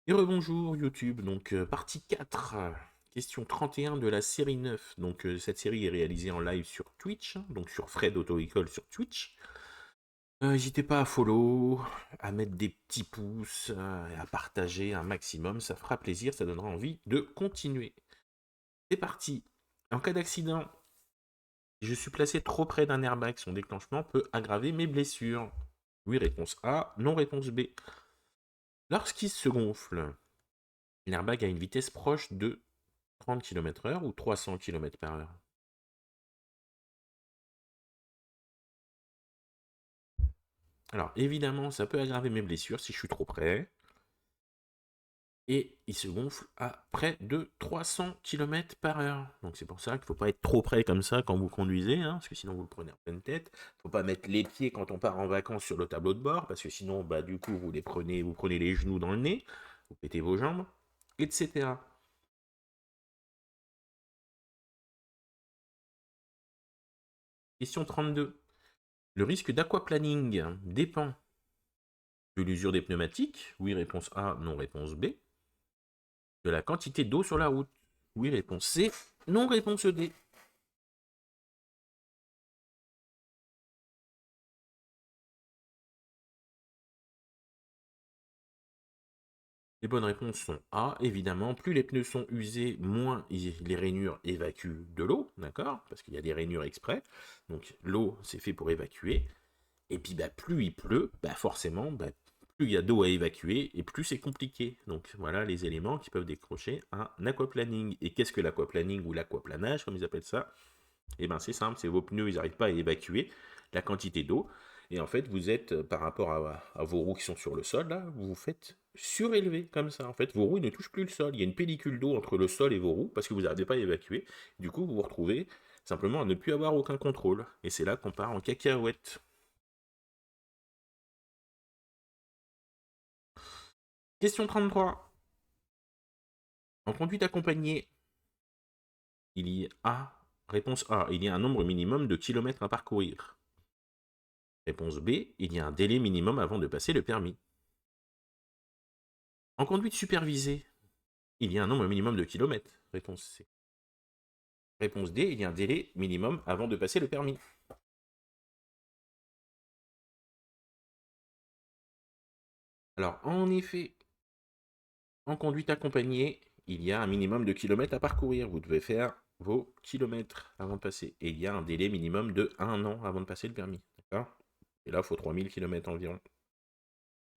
Et rebonjour YouTube, donc partie 4, question 31 de la série 9. Donc cette série est réalisée en live sur Twitch, hein, donc sur Fred Auto École sur Twitch. N'hésitez pas à follow, à mettre des petits pouces, et à partager un maximum, ça fera plaisir, ça donnera envie de continuer. C'est parti. En cas d'accident, si je suis placé trop près d'un airbag, son déclenchement peut aggraver mes blessures. Oui, réponse A, non, réponse B. Lorsqu'il se gonfle, l'airbag a une vitesse proche de 30 km/h ou 300 km/h. Alors évidemment, ça peut aggraver mes blessures si je suis trop près. Et il se gonfle à près de 300 km/h. Donc c'est pour ça qu'il ne faut pas être trop près comme ça quand vous conduisez, hein, parce que sinon vous le prenez en pleine tête. Il ne faut pas mettre les pieds quand on part en vacances sur le tableau de bord, parce que sinon, du coup, vous prenez les genoux dans le nez, vous pétez vos jambes, etc. Question 32. Le risque d'aquaplaning dépend de l'usure des pneumatiques. Oui, réponse A, non, réponse B. De la quantité d'eau sur la route. Oui, réponse C. Non, réponse D. Les bonnes réponses sont A, évidemment. Plus les pneus sont usés, moins les rainures évacuent de l'eau, d'accord? Parce qu'il y a des rainures exprès. Donc l'eau, c'est fait pour évacuer. Et puis plus il pleut, forcément, plus il y a d'eau à évacuer et plus c'est compliqué. Donc voilà les éléments qui peuvent décrocher un aquaplaning. Et qu'est-ce que l'aquaplaning ou l'aquaplanage, comme ils appellent ça? Eh bien c'est simple, c'est vos pneus, ils n'arrivent pas à évacuer la quantité d'eau. Et en fait, vous êtes, par rapport à vos roues qui sont sur le sol, là, vous vous faites surélever comme ça. En fait, vos roues ne touchent plus le sol. Il y a une pellicule d'eau entre le sol et vos roues parce que vous n'arrivez pas à évacuer. Du coup, vous vous retrouvez simplement à ne plus avoir aucun contrôle. Et c'est là qu'on part en cacahuète. Question 33. En conduite accompagnée, il y a... Réponse A, il y a un nombre minimum de kilomètres à parcourir. Réponse B, il y a un délai minimum avant de passer le permis. En conduite supervisée, il y a un nombre minimum de kilomètres. Réponse C. Réponse D, il y a un délai minimum avant de passer le permis. Alors, en effet, en conduite accompagnée, il y a un minimum de kilomètres à parcourir. Vous devez faire vos kilomètres avant de passer. Et il y a un délai minimum de 1 an avant de passer le permis. D'accord? Et là, il faut 3000 km environ.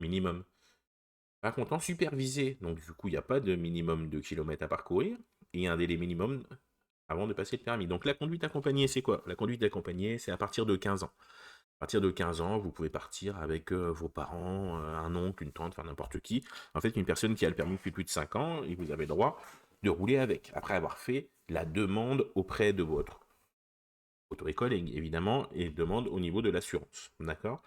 Minimum. Par contre, en supervisé, donc du coup, il n'y a pas de minimum de kilomètres à parcourir. Et il y a un délai minimum avant de passer le permis. Donc la conduite accompagnée, c'est quoi? La conduite accompagnée, c'est à partir de 15 ans. À partir de 15 ans, vous pouvez partir avec vos parents, un oncle, une tante, enfin n'importe qui. En fait, une personne qui a le permis depuis plus de 5 ans, et vous avez le droit de rouler avec, après avoir fait la demande auprès de votre auto-école, évidemment, et demande au niveau de l'assurance. D'accord?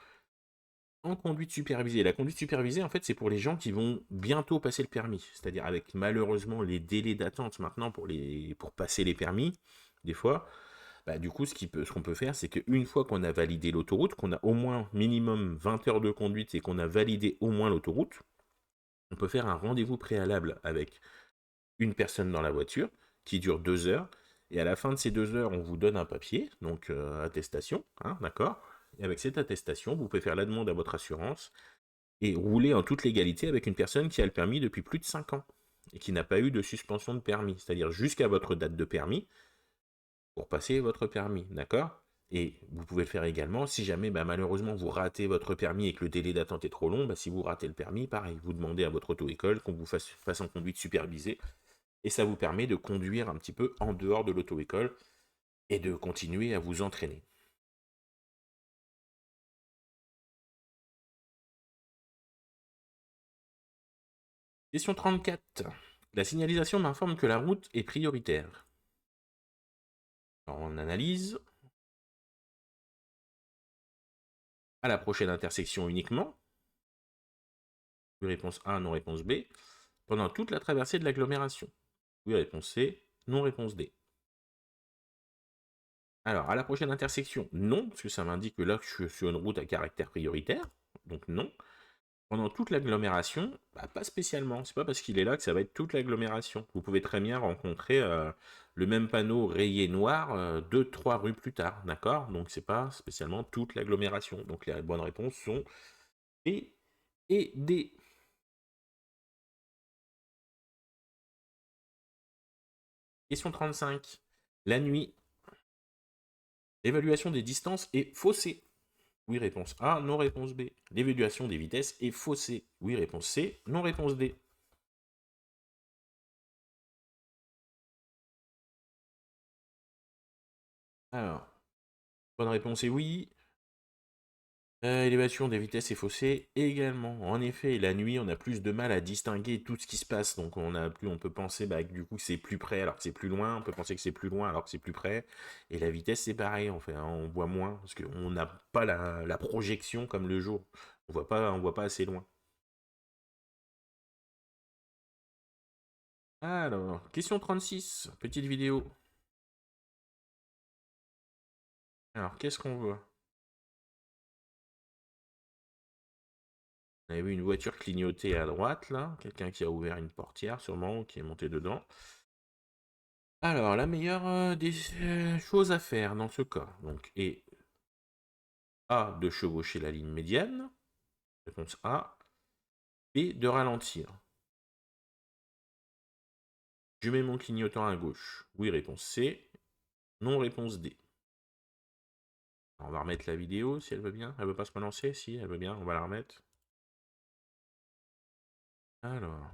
En conduite supervisée. La conduite supervisée, en fait, c'est pour les gens qui vont bientôt passer le permis. C'est-à-dire avec malheureusement les délais d'attente maintenant pour passer les permis, des fois, du coup, ce qu'on peut faire, c'est qu'une fois qu'on a validé l'autoroute, qu'on a au moins minimum 20 heures de conduite et qu'on a validé au moins l'autoroute, on peut faire un rendez-vous préalable avec une personne dans la voiture qui dure 2 heures. Et à la fin de ces 2 heures, on vous donne un papier, donc attestation, hein, d'accord? Et avec cette attestation, vous pouvez faire la demande à votre assurance et rouler en toute légalité avec une personne qui a le permis depuis plus de 5 ans et qui n'a pas eu de suspension de permis, c'est-à-dire jusqu'à votre date de permis, pour passer votre permis, d'accord? Et vous pouvez le faire également si jamais malheureusement vous ratez votre permis et que le délai d'attente est trop long, si vous ratez le permis, pareil, vous demandez à votre auto-école qu'on vous fasse en conduite supervisée et ça vous permet de conduire un petit peu en dehors de l'auto-école et de continuer à vous entraîner. Question 34. La signalisation m'informe que la route est prioritaire. Alors, on analyse. À la prochaine intersection uniquement. Oui, réponse A, non, réponse B. Pendant toute la traversée de l'agglomération. Oui, réponse C, non, réponse D. Alors, à la prochaine intersection, non, parce que ça m'indique que là, je suis sur une route à caractère prioritaire. Donc non. Pendant toute l'agglomération, bah, pas spécialement. C'est pas parce qu'il est là que ça va être toute l'agglomération. Vous pouvez très bien rencontrer le même panneau rayé noir 2-3 rues plus tard, d'accord? Donc c'est pas spécialement toute l'agglomération. Donc les bonnes réponses sont B et D. Question 35. La nuit, l'évaluation des distances est faussée. Oui, réponse A, non, réponse B. L'évaluation des vitesses est faussée. Oui, réponse C, non, réponse D. Alors, bonne réponse est oui. Élévation des vitesses est faussée également. En effet, la nuit, on a plus de mal à distinguer tout ce qui se passe. Donc on peut penser bah, que du coup c'est plus près alors que c'est plus loin. On peut penser que c'est plus loin alors que c'est plus près. Et la vitesse c'est pareil, hein, on voit moins parce qu'on n'a pas la projection comme le jour. On voit pas assez loin. Alors, question 36, petite vidéo. Alors, qu'est-ce qu'on voit? On avait vu une voiture clignotée à droite, là. Quelqu'un qui a ouvert une portière, sûrement, qui est monté dedans. Alors, la meilleure des choses à faire dans ce cas, donc, est A, de chevaucher la ligne médiane. Réponse A. B, de ralentir. Je mets mon clignotant à gauche. Oui, réponse C. Non, réponse D. Alors, on va remettre la vidéo, si elle veut bien. Elle veut pas se relancer? Si, elle veut bien, on va la remettre. Alors...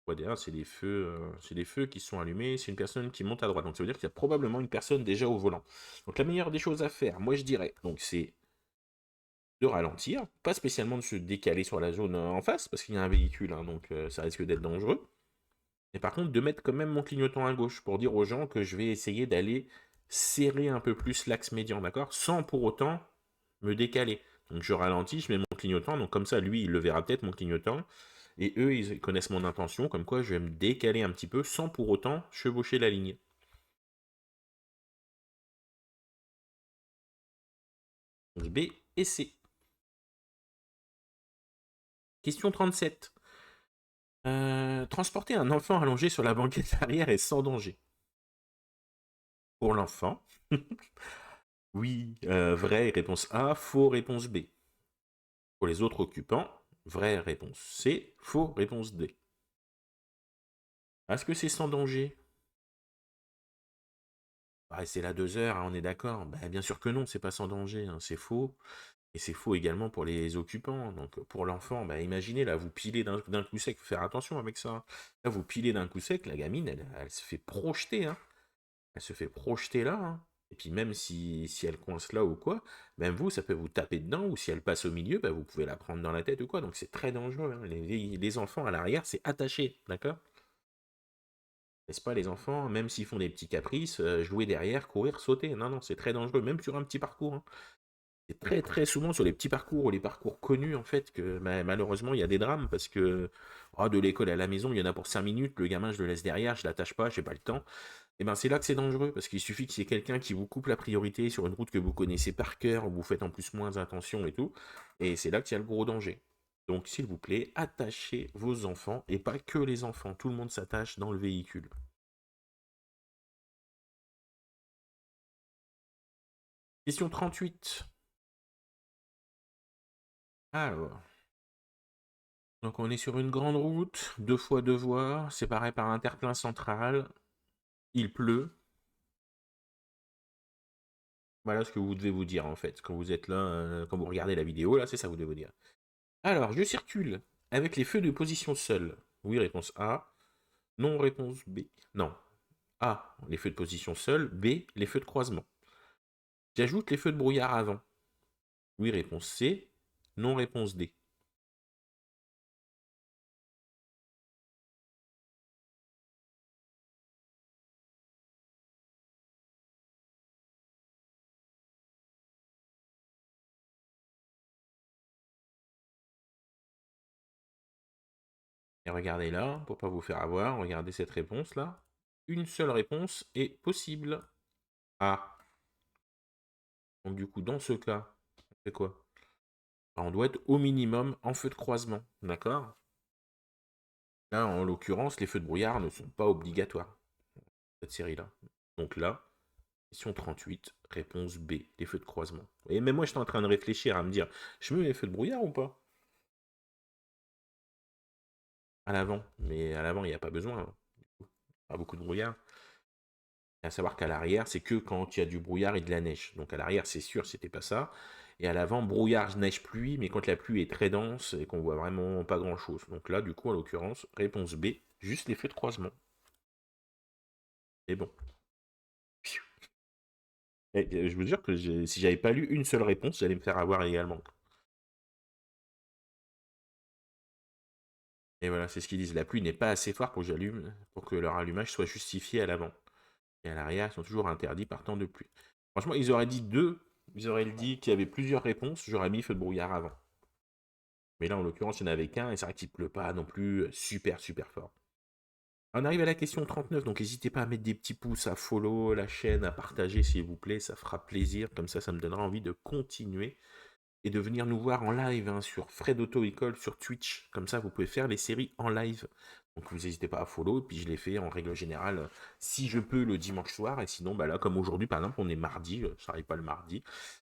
derrière, c'est des feux qui sont allumés, c'est une personne qui monte à droite. Donc ça veut dire qu'il y a probablement une personne déjà au volant. Donc la meilleure des choses à faire, moi je dirais, donc c'est de ralentir, pas spécialement de se décaler sur la zone en face, parce qu'il y a un véhicule, hein, donc ça risque d'être dangereux. Et par contre, de mettre quand même mon clignotant à gauche pour dire aux gens que je vais essayer d'aller serrer un peu plus l'axe médian, d'accord? Sans pour autant me décaler. Donc je ralentis, je mets mon clignotant, donc comme ça, lui, il le verra peut-être, mon clignotant. Et eux, ils connaissent mon intention, comme quoi je vais me décaler un petit peu sans pour autant chevaucher la ligne. Donc B et C. Question 37. Transporter un enfant allongé sur la banquette arrière est sans danger. Pour l'enfant, oui, vrai, réponse A, faux, réponse B. Pour les autres occupants, vrai, réponse C, faux, réponse D. Est-ce que c'est sans danger? Bah, c'est là 2 heures, hein, on est d'accord. Bah, bien sûr que non, c'est pas sans danger, hein, c'est faux. Et c'est faux également pour les occupants. Donc pour l'enfant, bah, imaginez, là, vous pilez d'un coup sec, faut faire attention avec ça. Là, vous pilez d'un coup sec, la gamine, elle se fait projeter, hein. Elle se fait projeter là, hein. Et puis même si elle coince là ou quoi, même vous, ça peut vous taper dedans, ou si elle passe au milieu, bah, vous pouvez la prendre dans la tête ou quoi. Donc c'est très dangereux, hein. Les enfants à l'arrière, c'est attaché, d'accord? Laisse pas les enfants, même s'ils font des petits caprices, jouer derrière, courir, sauter. Non, non, c'est très dangereux, même sur un petit parcours, hein. C'est très très souvent sur les petits parcours ou les parcours connus en fait que malheureusement il y a des drames parce que de l'école à la maison il y en a pour 5 minutes, le gamin je le laisse derrière, je l'attache pas, j'ai pas le temps. Et ben c'est là que c'est dangereux parce qu'il suffit qu'il y ait quelqu'un qui vous coupe la priorité sur une route que vous connaissez par cœur, où vous faites en plus moins attention et tout, et c'est là qu'il y a le gros danger. Donc s'il vous plaît, attachez vos enfants et pas que les enfants, tout le monde s'attache dans le véhicule. Question 38. Alors, donc on est sur une grande route, 2 fois 2 voies, séparées par un terre-plein central. Il pleut. Voilà ce que vous devez vous dire en fait quand vous êtes là, quand vous regardez la vidéo là, c'est ça que vous devez vous dire. Alors, je circule avec les feux de position seule. Oui, réponse A. Non, réponse B. Non. A, les feux de position seule. B, les feux de croisement. J'ajoute les feux de brouillard avant. Oui, réponse C. Non, réponse D. Et regardez là, pour pas vous faire avoir, regardez cette réponse là. Une seule réponse est possible. A. Donc du coup, dans ce cas, on fait quoi? On doit être au minimum en feu de croisement, d'accord? Là, en l'occurrence, les feux de brouillard ne sont pas obligatoires, cette série-là. Donc là, question 38, réponse B, les feux de croisement. Et même moi, j'étais en train de réfléchir à me dire, je mets les feux de brouillard ou pas? À l'avant. Mais à l'avant, il n'y a pas besoin, hein. Pas beaucoup de brouillard. À savoir qu'à l'arrière, c'est que quand il y a du brouillard et de la neige. Donc à l'arrière, c'est sûr, c'était pas ça. Et à l'avant, brouillard, neige, pluie, mais quand la pluie est très dense et qu'on voit vraiment pas grand chose. Donc là, du coup, en l'occurrence, réponse B, juste les feux de croisement. Et bon. Et je vous jure que si j'avais pas lu une seule réponse, j'allais me faire avoir également. Et voilà, c'est ce qu'ils disent. La pluie n'est pas assez forte pour que leur allumage soit justifié à l'avant. Et à l'arrière, ils sont toujours interdits par temps de pluie. Franchement, ils auraient dit deux. Ils auraient dit qu'il y avait plusieurs réponses. J'aurais mis feu de brouillard avant. Mais là, en l'occurrence, il n'y en avait qu'un, et c'est vrai qu'il ne pleut pas non plus super, super fort. On arrive à la question 39, donc n'hésitez pas à mettre des petits pouces, à follow la chaîne, à partager s'il vous plaît, ça fera plaisir, comme ça me donnera envie de continuer, et de venir nous voir en live hein, sur Fred Auto École, sur Twitch, comme ça vous pouvez faire les séries en live. Donc vous n'hésitez pas à follow, et puis je les fais en règle générale, si je peux, le dimanche soir, et sinon, bah là, comme aujourd'hui, par exemple, on est mardi, ça n'arrive pas le mardi,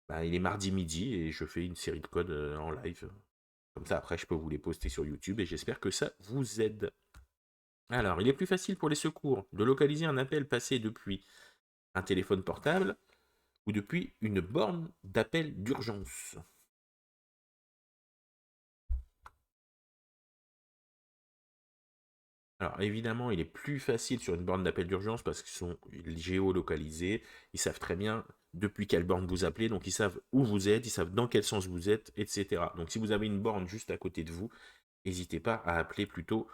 bah, il est mardi midi, et je fais une série de codes en live. Comme ça, après, je peux vous les poster sur YouTube et j'espère que ça vous aide. Alors, il est plus facile pour les secours de localiser un appel passé depuis un téléphone portable ou depuis une borne d'appel d'urgence. Alors, évidemment, il est plus facile sur une borne d'appel d'urgence parce qu'ils sont géolocalisés. Ils savent très bien depuis quelle borne vous appelez, donc ils savent où vous êtes, ils savent dans quel sens vous êtes, etc. Donc, si vous avez une borne juste à côté de vous, n'hésitez pas à appeler plutôt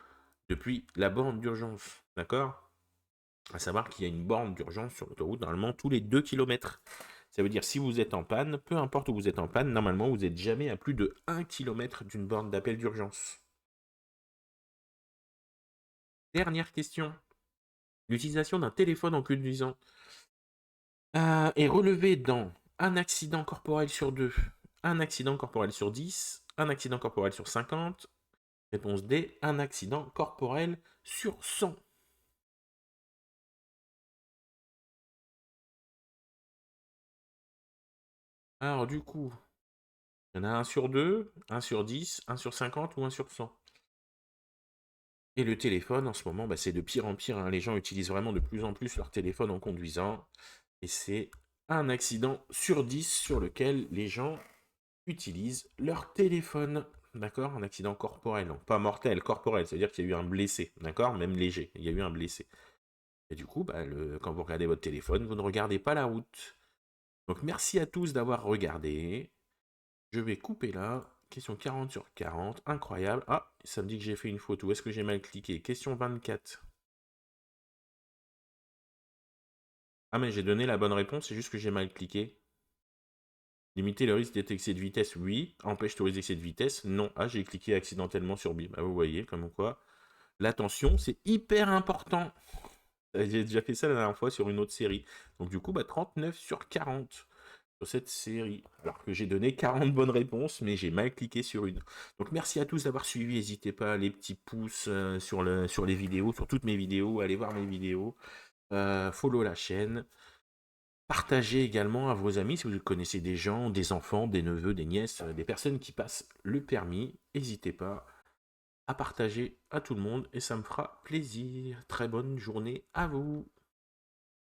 depuis la borne d'urgence. D'accord? À savoir qu'il y a une borne d'urgence sur l'autoroute, normalement tous les 2 km. Ça veut dire si vous êtes en panne, peu importe où vous êtes en panne, normalement vous n'êtes jamais à plus de 1 km d'une borne d'appel d'urgence. Dernière question. L'utilisation d'un téléphone en conduisant est relevée dans un accident corporel sur 2, un accident corporel sur 10, un accident corporel sur 50. Réponse D, un accident corporel sur 100. Alors du coup, il y en a un sur 2, un sur 10, un sur 50 ou un sur 100. Et le téléphone, en ce moment, bah, c'est de pire en pire, hein. Les gens utilisent vraiment de plus en plus leur téléphone en conduisant. Et c'est un accident sur 10 sur lequel les gens utilisent leur téléphone. D'accord? Un accident corporel. Donc pas mortel, corporel. C'est-à-dire qu'il y a eu un blessé. D'accord? Même léger. Il y a eu un blessé. Et du coup, bah, quand vous regardez votre téléphone, vous ne regardez pas la route. Donc merci à tous d'avoir regardé. Je vais couper là. Question 40 sur 40. Incroyable. Ah, ça me dit que j'ai fait une photo. Est-ce que j'ai mal cliqué? Question 24. Ah, mais j'ai donné la bonne réponse, c'est juste que j'ai mal cliqué. Limiter le risque d'excès de vitesse, oui. Empêche tous les excès de vitesse, non. Ah, j'ai cliqué accidentellement sur B. Bah, vous voyez, comme quoi. L'attention, c'est hyper important. J'ai déjà fait ça la dernière fois sur une autre série. Donc, du coup, bah, 39 sur 40 sur cette série. Alors que j'ai donné 40 bonnes réponses, mais j'ai mal cliqué sur une. Donc, merci à tous d'avoir suivi. N'hésitez pas, les petits pouces sur les vidéos, sur toutes mes vidéos. Allez voir mes vidéos. Follow la chaîne. Partagez également à vos amis si vous connaissez des gens, des enfants, des neveux, des nièces, des personnes qui passent le permis. N'hésitez pas à partager à tout le monde et ça me fera plaisir. Très bonne journée à vous.